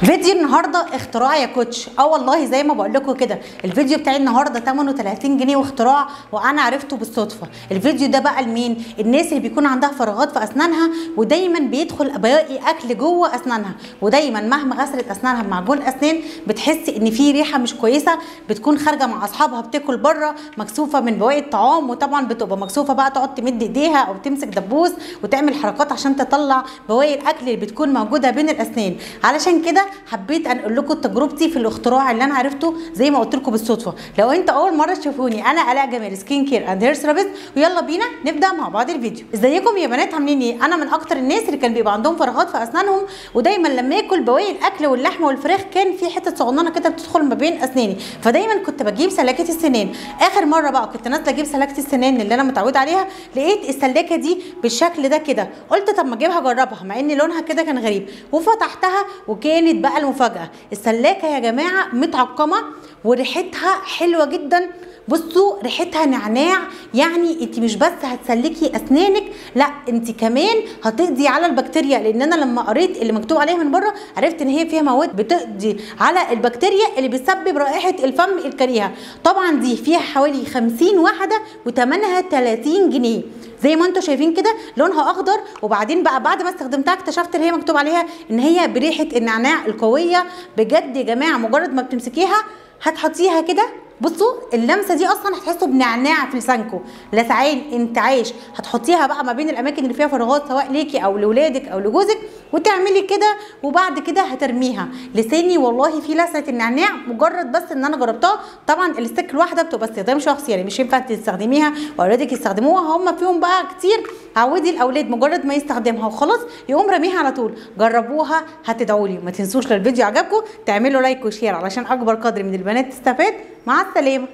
فيديو النهارده اختراع يا كوتش. والله زي ما بقول لكم كده، الفيديو بتاعي النهارده ثمنه 30 جنيه واختراع، وانا عرفته بالصدفه. الفيديو ده بقى لمين؟ الناس اللي بيكون عندها فراغات في اسنانها ودايما بيدخل بواقي اكل جوه اسنانها، ودايما مهما غسلت اسنانها بمعجون اسنان بتحس ان في ريحه مش كويسه، بتكون خارجه مع اصحابها بتاكل بره مكسوفه من بواقي الطعام، وطبعا بتبقى مكسوفه بقى تقعد تمد ايديها او تمسك دبوس وتعمل حركات عشان تطلع بواقي الاكل اللي بتكون موجوده بين الاسنان. علشان كده حبيت انقل لكم تجربتي في الاختراع اللي انا عرفته زي ما قلت لكم بالصدفه. لو انت اول مره تشوفوني، انا الاء جمال سكين كير اند هير ثيرابيست، ويلا بينا نبدا مع بعض الفيديو. ازيكم يا بنات، عاملين ايه؟ انا من اكتر الناس اللي كان بيبقى عندهم فراغات في اسنانهم، ودايما لما اكل بواقي الاكل واللحمه والفراخ كان في حته صغننه كده بتدخل ما بين اسناني، فدايما كنت بجيب سلاكه السنان. اخر مره بقى كنت نازله اجيب سلاكه السنان اللي انا متعوده عليها، لقيت السلاكه دي بالشكل ده كده، قلت طب ما اجيبها اجربها، مع ان لونها كده كان غريب، وفتحتها وكانت بقى المفاجاه السلاكه يا جماعه متعقمه وريحتها حلوه جدا. بصوا ريحتها نعناع، يعني انت مش بس هتسلكي اسنانك، لا انت كمان هتقضي على البكتيريا، لان انا لما قريت اللي مكتوب عليها من بره عرفت ان هي فيها مواد بتقضي على البكتيريا اللي بتسبب رائحه الفم الكريهه. طبعا دي فيها حوالي 50 وحده وثمنها 30 جنيه زي ما انتم شايفين كده، لونها اخضر. وبعدين بقى بعد ما استخدمتها اكتشفت ان هي مكتوب عليها ان هي بريحه النعناع القويه. بجد يا جماعه مجرد ما بتمسكيها هتحطيها كده، بصوا اللمسه دي اصلا هتحسوا بنعناع في لسانكم، لسعين انتعاش. هتحطيها بقى ما بين الاماكن اللي فيها فراغات سواء ليكي او لاولادك او لجوزك، وتعملي كده وبعد كده هترميها. لساني والله في لسعه النعناع مجرد بس ان انا جربتها. طبعا الستيك الواحده بتبقى استخدام شخصي، يعني مش ينفع تستخدميها واولادك يستخدموها، هم فيهم بقى كتير. عودي الاولاد مجرد ما يستخدمها وخلاص يقوم رميها على طول. جربوها هتدعوا لي. ما تنسوش لو الفيديو عجبكم تعملوا لايك وشير علشان اكبر قدر من البنات تستفاد. مع السلامه.